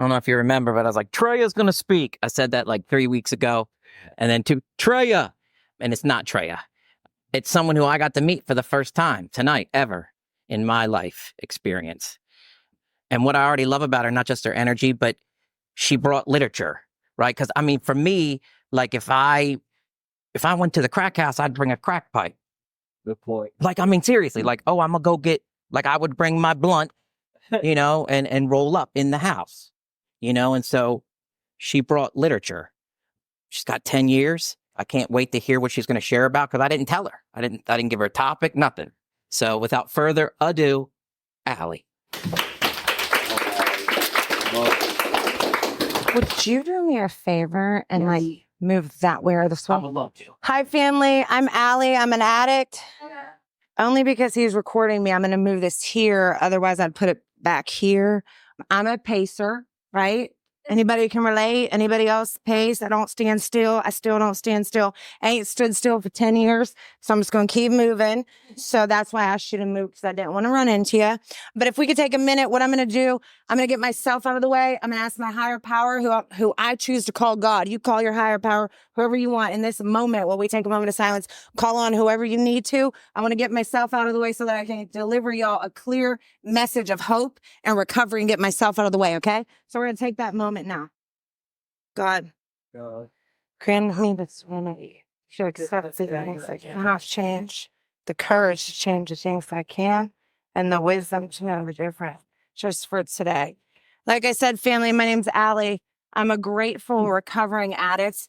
I don't know if you remember, but I was like, Treya's going to speak. I said that like 3 weeks ago. And then to Treya, and it's not Treya. It's someone who I got to meet for the first time tonight ever in my life experience. And what I already love about her, not just her energy, but she brought literature, right? Because I mean, for me, like if I went to the crack house, I'd bring a crack pipe. Good point. Like, I mean, seriously, like, oh, I'm gonna go get, like, I would bring my blunt, and roll up in the house, and so she brought literature. She's got 10 years. I can't wait to hear what she's going to share about because I didn't tell her. I didn't give her a topic, nothing. So without further ado, Alli. Would you do me a favor and like move that way or this way? I would love to. Hi, family. I'm Alli. I'm an addict. Only because he's recording me, I'm going to move this here. Otherwise, I'd put it back here. I'm a pacer, right? Anybody can relate? Anybody else pace? I don't stand still. I still don't stand still. I ain't stood still for 10 years. So I'm just going to keep moving. So that's why I asked you to move because I didn't want to run into you. But if we could take a minute, what I'm going to do, I'm going to get myself out of the way. I'm going to ask my higher power who I choose to call God. You call your higher power, whoever you want. In this moment, while we take a moment of silence, call on whoever you need to. I want to get myself out of the way so that I can deliver y'all a clear message of hope and recovery and get myself out of the way, okay? So we're going to take that moment now. God, grant me the serenity to accept the things I cannot change, the courage to change the things I can, and the wisdom to know the difference just for today. Like I said, family, my name's Alli. I'm a grateful recovering addict.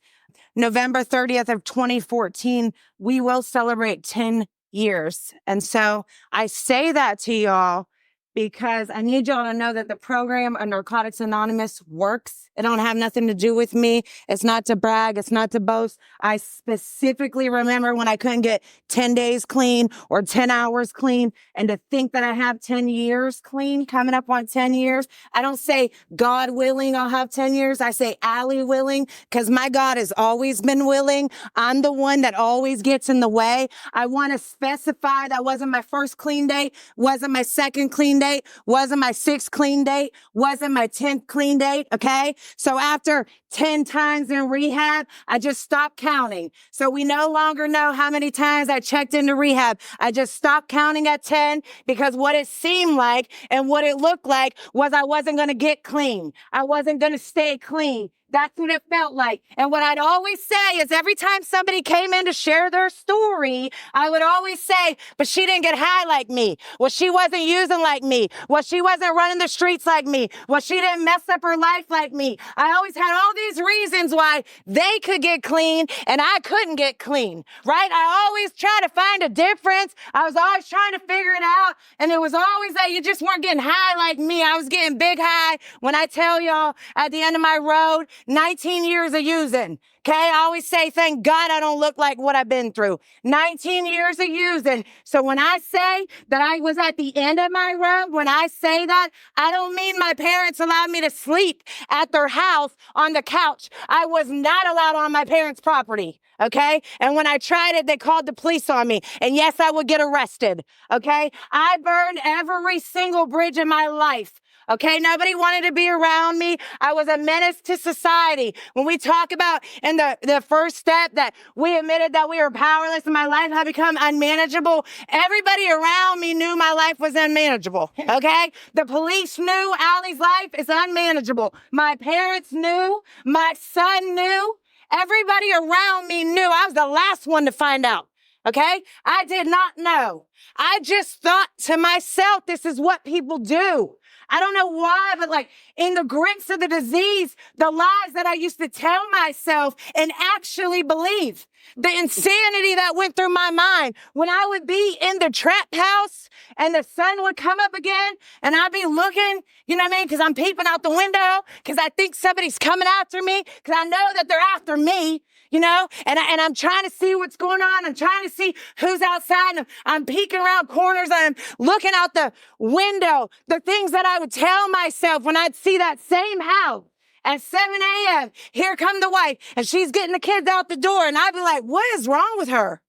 November 30th of 2014, we will celebrate 10 years. And so I say that to y'all because I need y'all to know that the program of Narcotics Anonymous works. It don't have nothing to do with me. It's not to brag. It's not to boast. I specifically remember when I couldn't get 10 days clean or 10 hours clean, and to think that I have 10 years clean, coming up on 10 years. I don't say God willing, I'll have 10 years. I say Alli willing, because my God has always been willing. I'm the one that always gets in the way. I want to specify that wasn't my first clean date, wasn't my second clean date, wasn't my sixth clean date, wasn't my 10th clean date, okay? So after 10 times in rehab, I just stopped counting. So we no longer know how many times I checked into rehab. I just stopped counting at 10 because what it seemed like and what it looked like was I wasn't going to get clean. I wasn't going to stay clean. That's what it felt like. And what I'd always say is every time somebody came in to share their story, I would always say, but she didn't get high like me. Well, she wasn't using like me. Well, she wasn't running the streets like me. Well, she didn't mess up her life like me. I always had all these reasons why they could get clean and I couldn't get clean, right? I always try to find a difference. I was always trying to figure it out. And it was always that you just weren't getting high like me. I was getting big high. When I tell y'all at the end of my road, 19 years of using. Okay, I always say, thank God I don't look like what I've been through. 19 years of using. So when I say that I was at the end of my road, when I say that, I don't mean my parents allowed me to sleep at their house on the couch. I was not allowed on my parents' property. Okay, and when I tried it, they called the police on me. And yes, I would get arrested. Okay, I burned every single bridge in my life. Okay, nobody wanted to be around me. I was a menace to society. When we talk about in the first step that we admitted that we were powerless and my life had become unmanageable, everybody around me knew my life was unmanageable. Okay, the police knew Alli's life is unmanageable. My parents knew, my son knew, everybody around me knew. I was the last one to find out. Okay, I did not know. I just thought to myself, this is what people do. I don't know why, but like in the grips of the disease, the lies that I used to tell myself and actually believe, the insanity that went through my mind when I would be in the trap house and the sun would come up again and I'd be looking, you know what I mean? Because I'm peeping out the window because I think somebody's coming after me because I know that they're after me. You know, and I'm trying to see what's going on. I'm trying to see who's outside. And I'm peeking around corners. And I'm looking out the window. The things that I would tell myself when I'd see that same house at 7 a.m. Here come the wife, and she's getting the kids out the door. And I'd be like, what is wrong with her?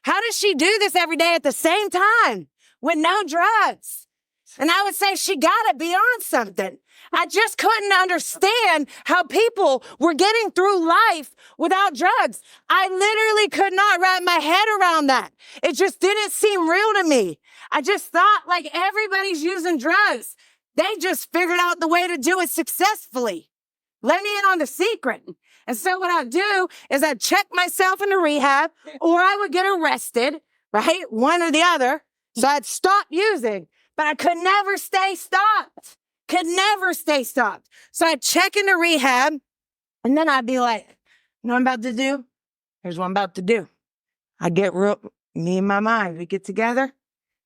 How does she do this every day at the same time with no drugs? And I would say, she got to be on something. I just couldn't understand how people were getting through life without drugs. I literally could not wrap my head around that. It just didn't seem real to me. I just thought like everybody's using drugs. They just figured out the way to do it successfully. Let me in on the secret. And so what I'd do is I'd check myself into rehab or I would get arrested, right? One or the other. So I'd stop using, but I could never stay stopped. Could never stay stopped. So I'd check into rehab and then I'd be like, you know what I'm about to do? Here's what I'm about to do. I get real, me and my mind, we get together.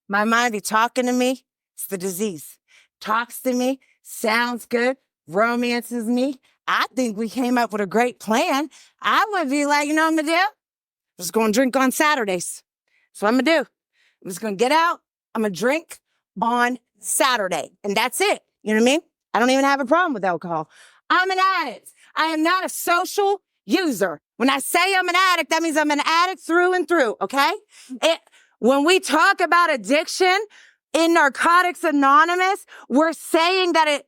My mind be talking to me. It's the disease. Talks to me, sounds good, romances me. I think we came up with a great plan. I would be like, you know what I'm gonna do? I'm just gonna drink on Saturdays. That's what I'm gonna do. I'm just gonna get out. I'm gonna drink on Saturday. And that's it. You know what I mean? I don't even have a problem with alcohol. I'm an addict. I am not a social user. When I say I'm an addict, that means I'm an addict through and through, okay? When we talk about addiction in Narcotics Anonymous, we're saying that it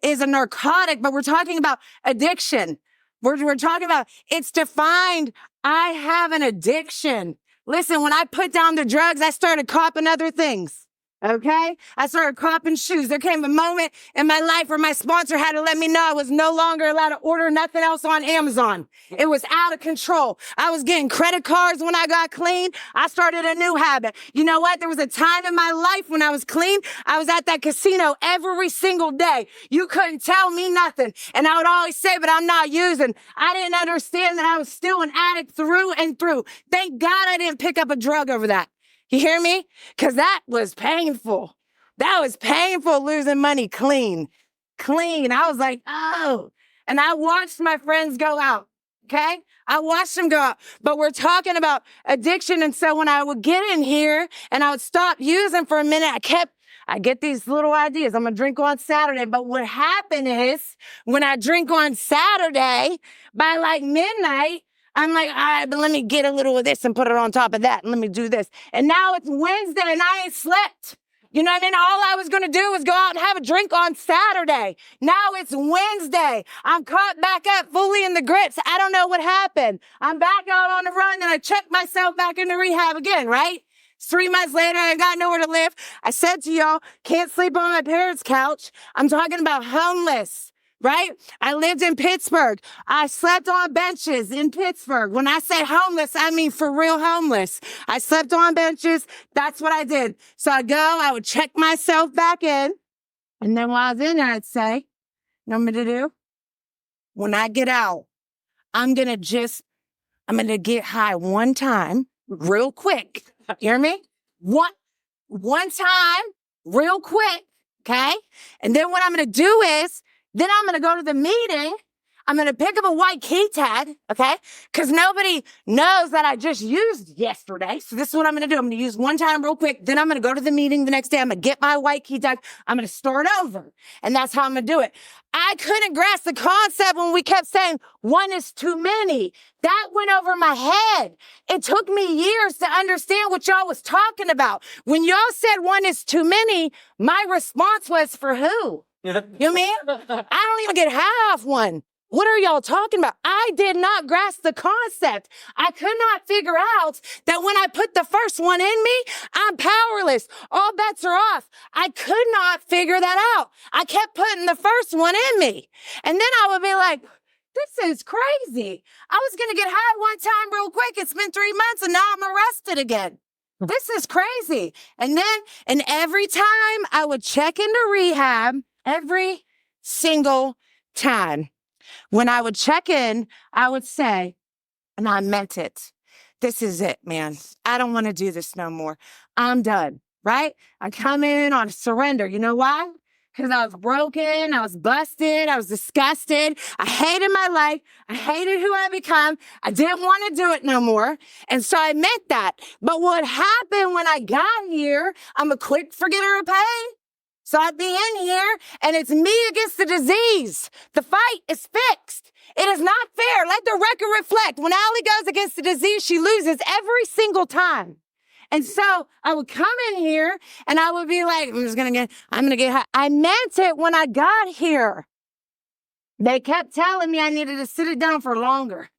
is a narcotic, but we're talking about addiction. We're talking about, it's defined, I have an addiction. Listen, when I put down the drugs, I started copping other things. Okay? I started copping shoes. There came a moment in my life where my sponsor had to let me know I was no longer allowed to order nothing else on Amazon. It was out of control. I was getting credit cards when I got clean. I started a new habit. You know what? There was a time in my life when I was clean. I was at that casino every single day. You couldn't tell me nothing. And I would always say, but I'm not using. I didn't understand that I was still an addict through and through. Thank God I didn't pick up a drug over that. You hear me? Because that was painful. That was painful losing money clean. I was like, oh. And I watched my friends go out, okay? I watched them go out. But we're talking about addiction. And so when I would get in here and I would stop using for a minute, I get these little ideas. I'm going to drink on Saturday. But what happened is when I drink on Saturday, by like midnight, I'm like, all right, but let me get a little of this and put it on top of that. And let me do this. And now it's Wednesday and I ain't slept. You know what I mean? All I was going to do was go out and have a drink on Saturday. Now it's Wednesday. I'm caught back up fully in the grips. I don't know what happened. I'm back out on the run and I checked myself back into rehab again, right? It's 3 months later, I got nowhere to live. I said to y'all, can't sleep on my parents' couch. I'm talking about homeless. Right? I lived in Pittsburgh. I slept on benches in Pittsburgh. When I say homeless, I mean for real homeless. I slept on benches. That's what I did. So I would check myself back in. And then while I was in there, I'd say, you know what I'm going to do? When I get out, I'm going to get high one time real quick. You hear me? One time real quick. Okay. And then what I'm going to do is, then I'm going to go to the meeting. I'm going to pick up a white key tag, okay? Because nobody knows that I just used yesterday. So this is what I'm going to do. I'm going to use one time real quick. Then I'm going to go to the meeting the next day. I'm going to get my white key tag. I'm going to start over. And that's how I'm going to do it. I couldn't grasp the concept when we kept saying one is too many. That went over my head. It took me years to understand what y'all was talking about. When y'all said one is too many, my response was for who? You mean? I don't even get half one. What are y'all talking about? I did not grasp the concept. I could not figure out that when I put the first one in me, I'm powerless. All bets are off. I could not figure that out. I kept putting the first one in me. And then I would be like, this is crazy. I was going to get high one time real quick. It's been 3 months and now I'm arrested again. This is crazy. And every time I would check into rehab, every single time. When I would check in, I would say, and I meant it, this is it, man. I don't want to do this no more. I'm done, right? I come in on surrender. You know why? Because I was broken, I was busted, I was disgusted. I hated my life. I hated who I become. I didn't want to do it no more. And so I meant that. But what happened when I got here, I'm a quick forgetter of pain. So I'd be in here and it's me against the disease. The fight is fixed. It is not fair. Let the record reflect. When Alli goes against the disease, she loses every single time. And so I would come in here and I would be like, I'm going to get high. I meant it when I got here. They kept telling me I needed to sit it down for longer.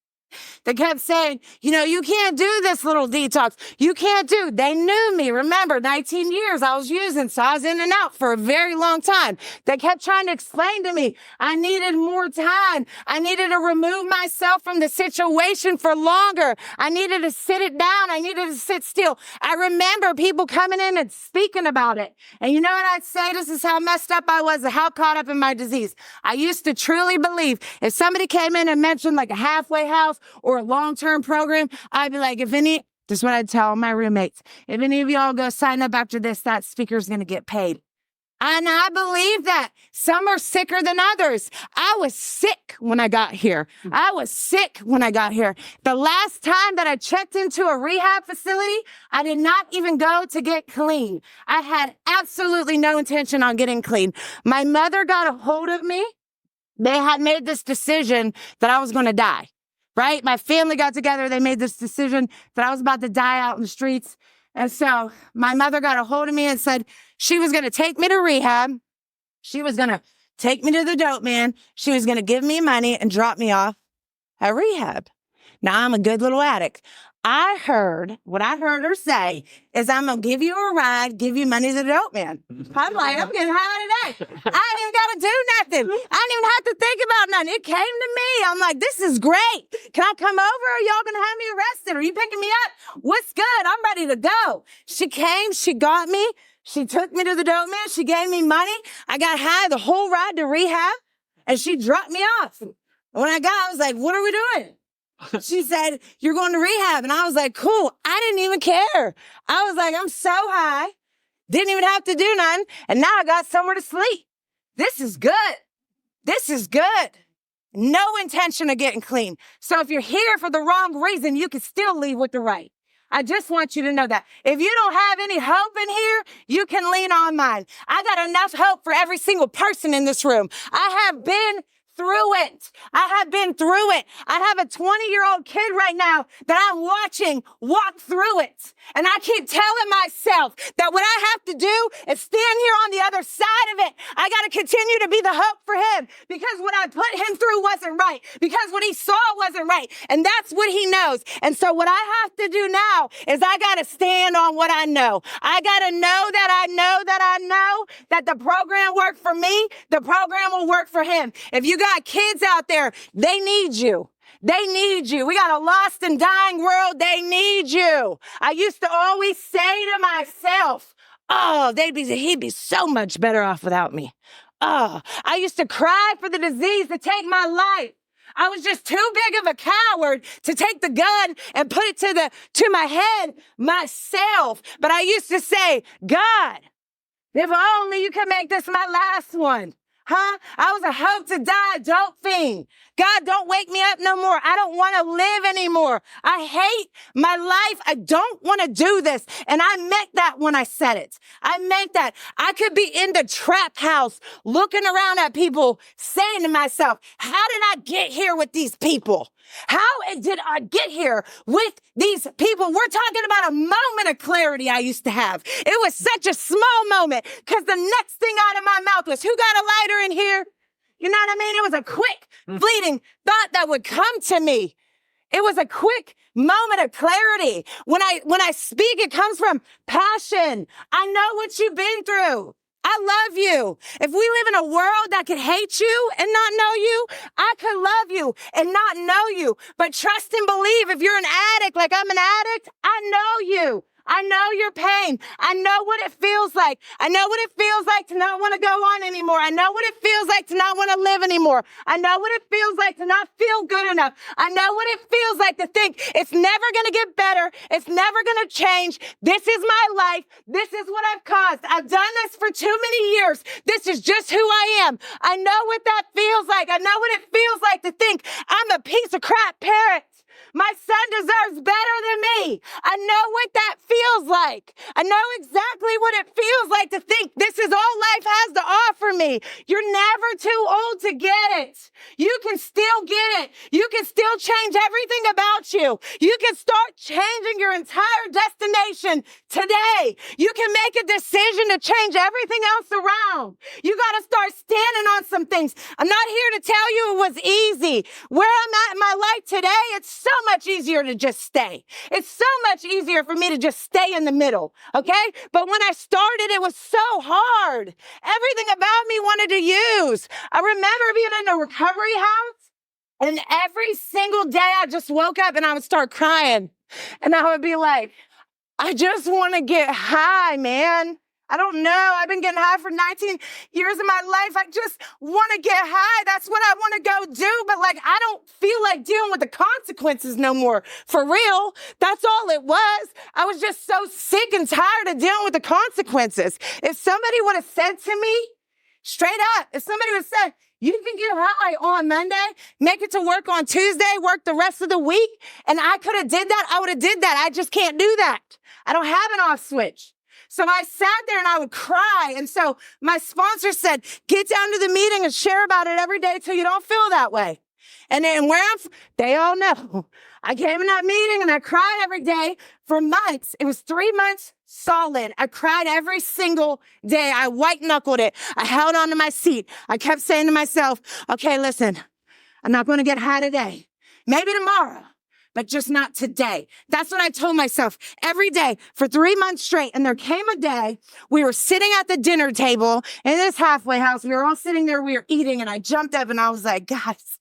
They kept saying, you can't do this little detox. You can't do. They knew me. Remember, 19 years I was using, so I was in and out for a very long time. They kept trying to explain to me I needed more time. I needed to remove myself from the situation for longer. I needed to sit it down. I needed to sit still. I remember people coming in and speaking about it. And you know what I'd say? This is how messed up I was and how caught up in my disease. I used to truly believe if somebody came in and mentioned like a halfway house or a long-term program, I'd be like, this is what I'd tell my roommates. If any of y'all go sign up after this, that speaker's going to get paid. And I believe that some are sicker than others. I was sick when I got here. The last time that I checked into a rehab facility, I did not even go to get clean. I had absolutely no intention on getting clean. My mother got a hold of me. They had made this decision that I was going to die. Right? My family got together. They made this decision that I was about to die out in the streets. And so my mother got a hold of me and said she was going to take me to rehab. She was going to take me to the dope man. She was going to give me money and drop me off at rehab. Now I'm a good little addict. What I heard her say is, I'm going to give you a ride, give you money to the dope man. I'm like, I'm getting high today. I ain't even got to do nothing. I didn't even have to think about nothing. It came to me. I'm like, this is great. Can I come over? Are y'all going to have me arrested? Are you picking me up? What's good? I'm ready to go. She came. She got me. She took me to the dope man. She gave me money. I got high the whole ride to rehab, and she dropped me off. When I was like, what are we doing? She said, you're going to rehab. And I was like, cool. I didn't even care. I was like, I'm so high. Didn't even have to do nothing. And now I got somewhere to sleep. This is good. No intention of getting clean. So if you're here for the wrong reason, you can still leave with the right. I just want you to know that. If you don't have any hope in here, you can lean on mine. I got enough hope for every single person in this room. I have been through it. I have a 20-year-old kid right now that I'm watching walk through it. And I keep telling myself that what I have to do is stand here on the other side of it. I got to continue to be the hope for him, because what I put him through wasn't right, because what he saw wasn't right. And that's what he knows. And so what I have to do now is I got to stand on what I know. I got to know that the program worked for me. The program will work for him. If you got kids out there, they need you. We got a lost and dying world. They need you. I used to always say to myself, oh, he'd be so much better off without me. Oh, I used to cry for the disease to take my life. I was just too big of a coward to take the gun and put it to my head myself. But I used to say, God, if only you could make this my last one. Huh? I was a hope to die dope fiend. God, don't wake me up no more. I don't want to live anymore. I hate my life. I don't want to do this. And I meant that when I said it. I meant that. I could be in the trap house looking around at people, saying to myself, how did I get here with these people? How did I get here with these people? We're talking about a moment of clarity I used to have. It was such a small moment, because the next thing out of my mouth was, who got a lighter in here? You know what I mean? It was a quick, fleeting thought that would come to me. It was a quick moment of clarity. When I speak, it comes from passion. I know what you've been through. I love you. If we live in a world that could hate you and not know you, I could love you and not know you. But trust and believe, if you're an addict like I'm an addict, I know you. I know your pain. I know what it feels like. I know what it feels like to not want to go on anymore. I know what it feels like to not want to live anymore. I know what it feels like to not feel good enough. I know what it feels like to think it's never going to get better. It's never going to change. This is my life. This is what I've caused. I've done this for too many years. This is just who I am. I know what that feels like. I know what it feels like to think I'm a piece of crap parent. My son deserves better than me. I know what that feels like. I know exactly what it feels like to think this is all life has to offer me. You're never too old to get it. You can still get it. You can still change everything about you. You can start changing your entire destination today. You can make a decision to change everything else around. You got to start standing on some things. I'm not here to tell you it was easy. Where I'm at in my life today, it's so much easier to just stay. It's so much easier for me to just stay in the middle, okay? But when I started, it was so hard. Everything about me wanted to use. I remember being in a recovery house, and every single day I just woke up and I would start crying. And I would be like, I just want to get high, man. I don't know. I've been getting high for 19 years of my life. I just want to get high. That's what I want to go do. But like, I don't feel like dealing with the consequences no more. For real. That's all it was. I was just so sick and tired of dealing with the consequences. If somebody would have said to me, straight up, if somebody would have said, you can get high on Monday, make it to work on Tuesday, work the rest of the week, and I could have did that, I would have did that. I just can't do that. I don't have an off switch. So I sat there and I would cry. And so my sponsor said, get down to the meeting and share about it every day till you don't feel that way. And then they all know. I came in that meeting and I cried every day for months. It was 3 months solid. I cried every single day. I white knuckled it. I held on to my seat. I kept saying to myself, okay, listen, I'm not going to get high today. Maybe tomorrow, but just not today. That's what I told myself every day for 3 months straight. And there came a day we were sitting at the dinner table in this halfway house. We were all sitting there. We were eating and I jumped up and I was like, guys,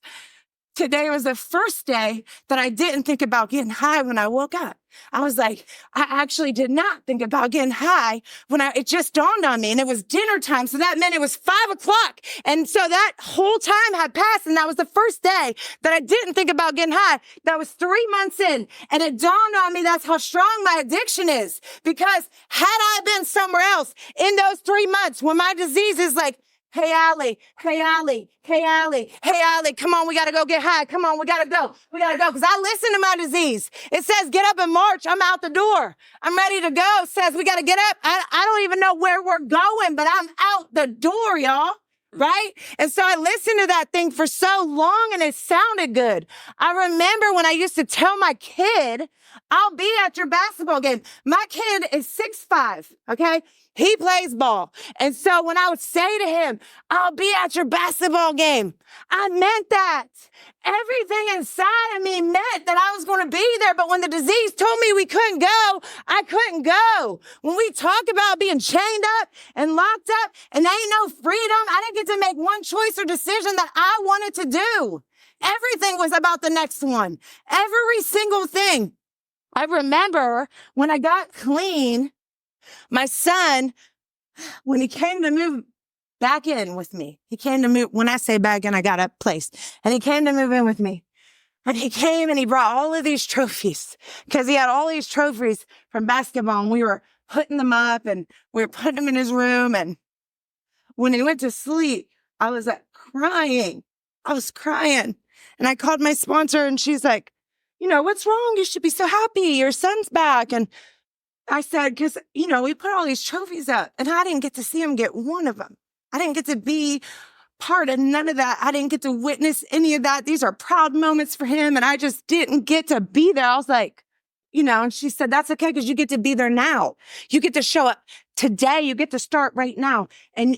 today was the first day that I didn't think about getting high when I woke up. I was like, I actually did not think about getting high it just dawned on me and it was dinner time. So that meant it was 5 o'clock. And so that whole time had passed. And that was the first day that I didn't think about getting high. That was 3 months in. And it dawned on me that's how strong my addiction is. Because had I been somewhere else in those 3 months when my disease is like, hey, Alli, hey, Alli, hey, Alli, hey, Alli, come on, we got to go get high. Come on, we got to go. We got to go. Because I listen to my disease. It says, get up and march. I'm out the door. I'm ready to go. It says, we got to get up. I don't even know where we're going, but I'm out the door, y'all. Right? And so I listened to that thing for so long and it sounded good. I remember when I used to tell my kid, I'll be at your basketball game. My kid is 6'5", okay? He plays ball. And so when I would say to him, I'll be at your basketball game, I meant that. Everything inside of me meant that I was going to be there. But when the disease told me we couldn't go, I couldn't go. When we talk about being chained up and locked up and ain't no freedom, I didn't get to make one choice or decision that I wanted to do. Everything was about the next one. Every single thing. I remember when I got clean, my son, when he came to move back in with me, when I say back in, I got a place, and he came to move in with me. And he came and he brought all of these trophies because he had all these trophies from basketball and we were putting them up and we were putting them in his room. And when he went to sleep, I was crying. I was crying. And I called my sponsor and she's like, what's wrong? You should be so happy. Your son's back. And I said, because, we put all these trophies up and I didn't get to see him get one of them. I didn't get to be part of none of that. I didn't get to witness any of that. These are proud moments for him. And I just didn't get to be there. I was like, and she said, that's okay because you get to be there now. You get to show up today. You get to start right now. And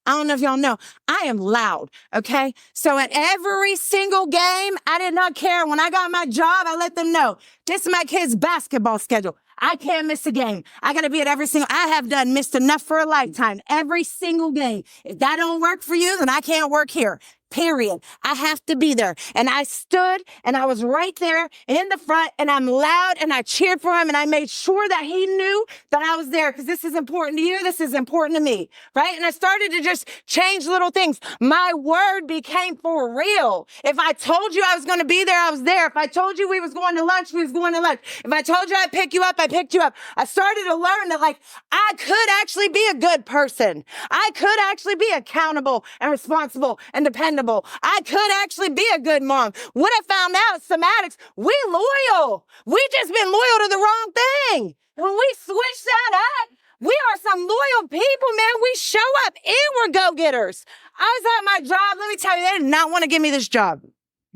I don't know if y'all know, I am loud, okay? So at every single game, I did not care. When I got my job, I let them know, this is my kid's basketball schedule. I can't miss a game. I got to be at every single, I have missed enough for a lifetime. Every single game. If that don't work for you, then I can't work here. Period. I have to be there. And I stood and I was right there in the front and I'm loud and I cheered for him and I made sure that he knew that I was there because this is important to you. This is important to me. Right. And I started to just change little things. My word became for real. If I told you I was going to be there, I was there. If I told you we was going to lunch, we was going to lunch. If I told you I'd pick you up, I picked you up. I started to learn that I could actually be a good person. I could actually be accountable and responsible and dependable. I could actually be a good mom. What I found out, some addicts, we loyal. We just been loyal to the wrong thing. When we switch that up, We are some loyal people, man. We show up and we're go-getters. I was at my job. Let me tell you, they did not want to give me this job.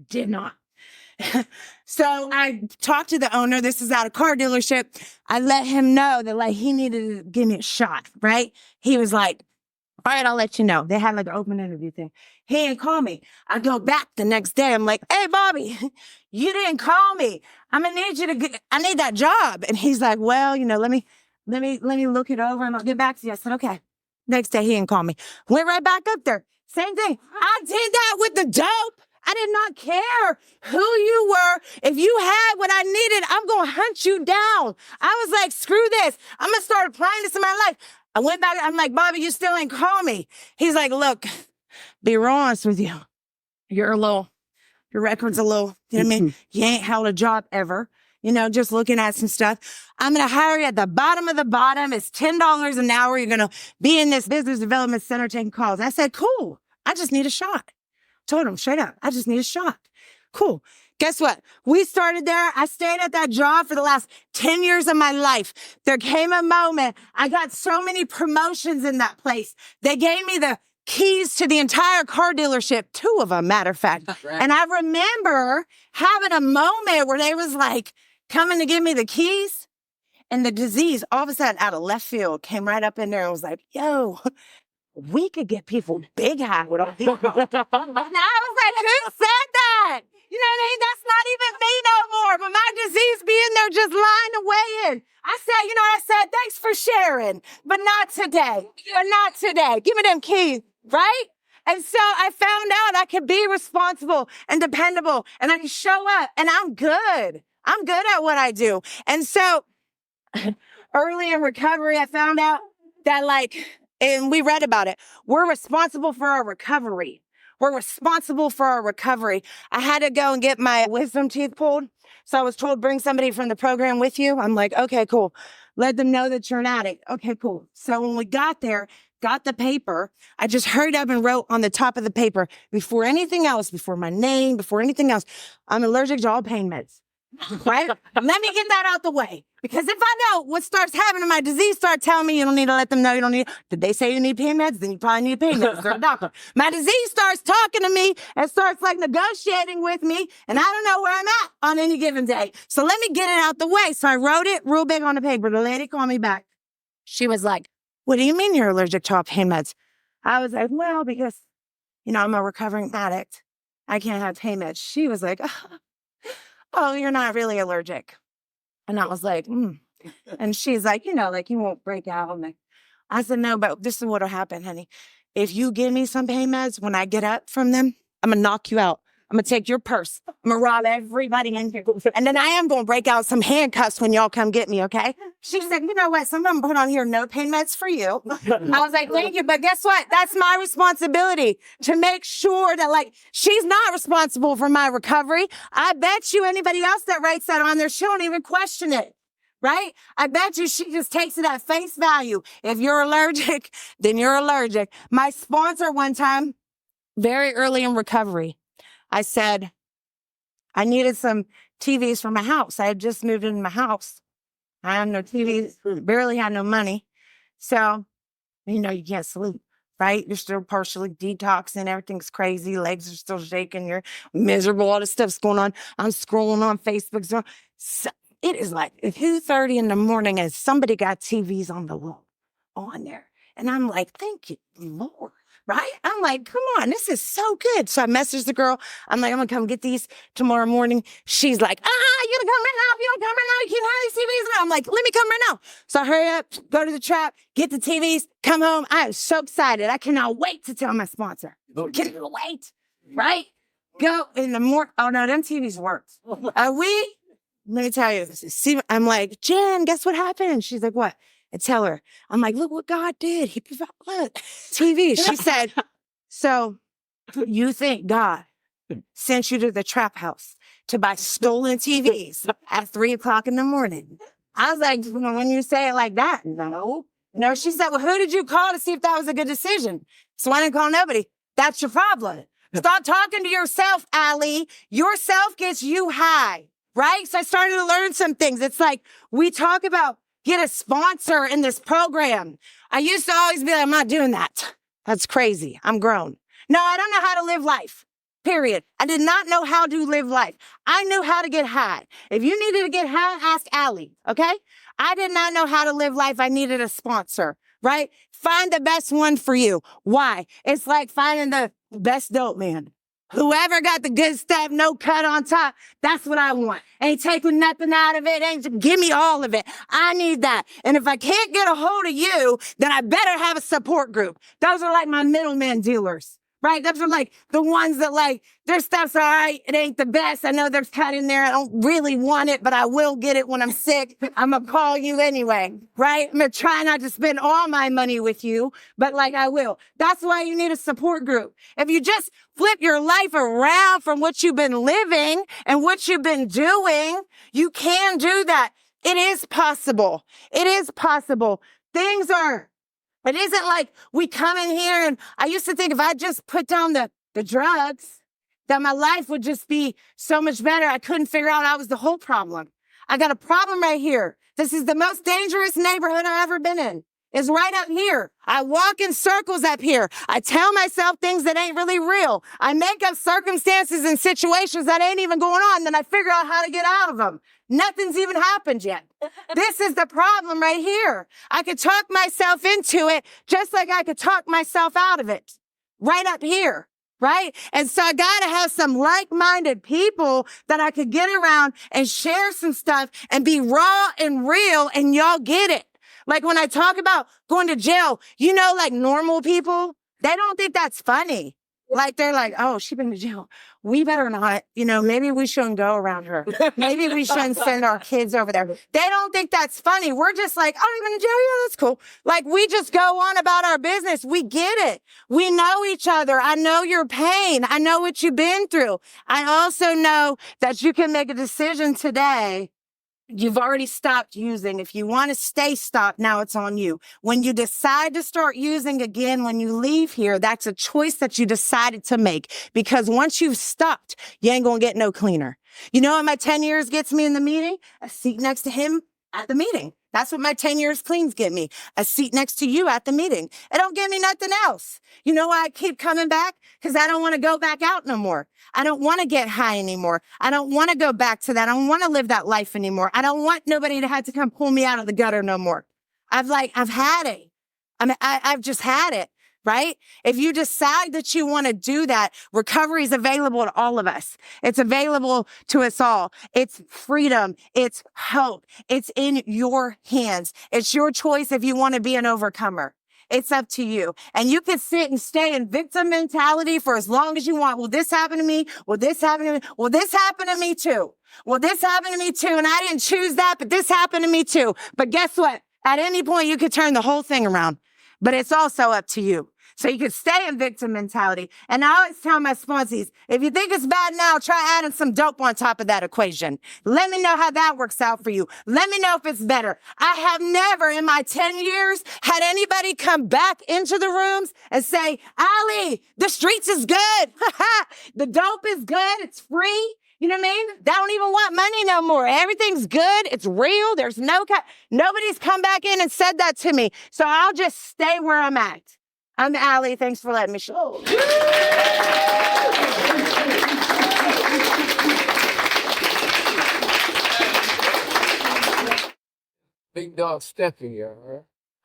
Did not. So I talked to the owner. This is at a car dealership. I let him know that like he needed to give me a shot, right? He was like, all right, I'll let you know. They had like an open interview thing. He didn't call me. I go back the next day. I'm like, hey, Bobby, you didn't call me. I'm gonna need you to get, I need that job. And he's like, well, you know, let me look it over and I'll get back to you. I said, okay. Next day, he didn't call me. Went right back up there. Same thing. I did that with the dope. I did not care who you were. If you had what I needed, I'm going to hunt you down. I was like, screw this. I'm going to start applying this in my life. I went back. I'm like, Bobby, you still ain't call me. He's like, look, be real honest with you. Your record's a little, you know what I mean? You ain't held a job ever. You know, just looking at some stuff. I'm going to hire you at the bottom of the bottom. It's $10 an hour. You're going to be in this business development center taking calls. I said, cool. I just need a shot. Told him straight up, I just need a shot. Cool. Guess what? We started there. I stayed at that job for the last 10 years of my life. There came a moment. I got so many promotions in that place. They gave me the keys to the entire car dealership, 2 of them, matter of fact. Right. And I remember having a moment where they was like coming to give me the keys, and the disease all of a sudden out of left field came right up in there and was like, yo, we could get people big high with all people. And I was like, who said that? You know what I mean? That's not even me no more. But my disease being there just lying away in. I said, you know what I said? Thanks for sharing, but not today. But not today. Give me them keys, right? And so I found out I could be responsible and dependable, and I can show up, and I'm good. I'm good at what I do. And so early in recovery, I found out that and we read about it. We're responsible for our recovery. We're responsible for our recovery. I had to go and get my wisdom teeth pulled. So I was told, bring somebody from the program with you. I'm like, okay, cool. Let them know that you're an addict. Okay, cool. So when we got there, got the paper, I just hurried up and wrote on the top of the paper, before anything else, before my name, before anything else, I'm allergic to all pain meds. Right? Let me get that out the way. Because if I know what starts happening, my disease starts telling me you don't need to let them know you don't need. Did they say you need pain meds? Then you probably need pain meds. They're a doctor. My disease starts talking to me and starts negotiating with me, and I don't know where I'm at on any given day. So let me get it out the way. So I wrote it real big on the paper. The lady called me back. She was like, what do you mean you're allergic to all pain meds? I was like, well, because, I'm a recovering addict. I can't have pain meds. She was like, oh, you're not really allergic. And I was like, And she's like, you won't break out. And I said, no, but this is what'll happen, honey. If you give me some pain meds, when I get up from them, I'm going to knock you out. I'm going to take your purse. I'm going to rob everybody in here. And then I am going to break out some handcuffs when y'all come get me, okay? She said, you know what? Some of them put on here, no pain meds for you. I was like, thank you. But guess what? That's my responsibility to make sure that, she's not responsible for my recovery. I bet you anybody else that writes that on there, she don't even question it. Right? I bet you she just takes it at face value. If you're allergic, then you're allergic. My sponsor one time, very early in recovery, I said, I needed some TVs for my house. I had just moved into my house. I had no TVs, barely had no money. So, you can't sleep, right? You're still partially detoxing. Everything's crazy. Legs are still shaking. You're miserable. All this stuff's going on. I'm scrolling on Facebook. So it is 2:30 in the morning and somebody got TVs on the wall on there. And I'm like, thank you, Lord. Right? I'm like, come on, this is so good. So I messaged the girl. I'm like, I'm going to come get these tomorrow morning. She's like, you got to come right now. If you don't come right now, you can't have these TVs now. I'm like, let me come right now. So I hurry up, go to the trap, get the TVs, come home. I am so excited. I cannot wait to tell my sponsor. Cannot wait. Right? Go in the morning. Oh, no, them TVs worked. Let me tell you. See, I'm like, Jen, guess what happened? She's like, what? I tell her, I'm like, look what God did. He provided what? TV. She said, so you think God sent you to the trap house to buy stolen TVs at 3:00 in the morning? I was like, when you say it like that, no. No, she said, well, who did you call to see if that was a good decision? So I didn't call nobody. That's your problem. Stop talking to yourself, Alli. Yourself gets you high, right? So I started to learn some things. It's like we talk about get a sponsor in this program. I used to always be like, I'm not doing that. That's crazy. I'm grown. No, I don't know how to live life. Period. I did not know how to live life. I knew how to get high. If you needed to get high, ask Alli, okay? I did not know how to live life. I needed a sponsor, right? Find the best one for you. Why? It's like finding the best dope man. Whoever got the good stuff, no cut on top, that's what I want. Ain't taking nothing out of it. Ain't give me all of it. I need that. And if I can't get a hold of you, then I better have a support group. Those are like my middleman dealers, right? Those are like the ones that like, their stuff's all right. It ain't the best. I know there's cut in there. I don't really want it, but I will get it when I'm sick. I'm going to call you anyway, right? I'm going to try not to spend all my money with you, but like I will. That's why you need a support group. If you just flip your life around from what you've been living and what you've been doing, you can do that. It is possible. It is possible. Things are, it isn't like we come in here and I used to think if I just put down the drugs, that my life would just be so much better. I couldn't figure out I was the whole problem. I got a problem right here. This is the most dangerous neighborhood I've ever been in. It's right up here. I walk in circles up here. I tell myself things that ain't really real. I make up circumstances and situations that ain't even going on. Then I figure out how to get out of them. Nothing's even happened yet. This is the problem right here. I could talk myself into it just like I could talk myself out of it. Right up here. Right? And so I got to have some like-minded people that I could get around and share some stuff and be raw and real, and y'all get it. Like when I talk about going to jail, you know, like normal people, they don't think that's funny. Like they're like, oh, she's been to jail. We better not, you know, maybe we shouldn't go around her. Maybe we shouldn't send our kids over there. They don't think that's funny. We're just like, oh, you've been to jail? Yeah, that's cool. Like we just go on about our business. We get it. We know each other. I know your pain. I know what you've been through. I also know that you can make a decision today. You've already stopped using. If you want to stay stopped, now it's on you. When you decide to start using again, when you leave here, that's a choice that you decided to make. Because once you've stopped, you ain't going to get no cleaner. You know what my 10 years gets me in the meeting? A seat next to him at the meeting. That's what my 10 years cleans get me. A seat next to you at the meeting. It don't get me nothing else. You know why I keep coming back? Because I don't want to go back out no more. I don't want to get high anymore. I don't want to go back to that. I don't want to live that life anymore. I don't want nobody to have to come pull me out of the gutter no more. I've had it. I've just had it. Right? If you decide that you want to do that, recovery is available to all of us. It's available to us all. It's freedom. It's hope. It's in your hands. It's your choice if you want to be an overcomer. It's up to you. And you can sit and stay in victim mentality for as long as you want. Will this happen to me? Will this happen to me? Will this happen to me too? Well, this happened to me too. And I didn't choose that, but this happened to me too. But guess what? At any point, you could turn the whole thing around. But it's also up to you. So you can stay in victim mentality. And I always tell my sponsees, if you think it's bad now, try adding some dope on top of that equation. Let me know how that works out for you. Let me know if it's better. I have never in my 10 years had anybody come back into the rooms and say, Alli, the streets is good. The dope is good. It's free. You know what I mean? They don't even want money no more. Everything's good. It's real. There's nobody's come back in and said that to me. So I'll just stay where I'm at. I'm Alli. Thanks for letting me show. Big dog Steffi here, huh?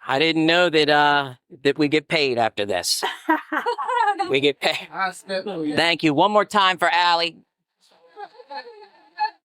I didn't know that we get paid after this. We get paid. Thank you. One more time for Alli.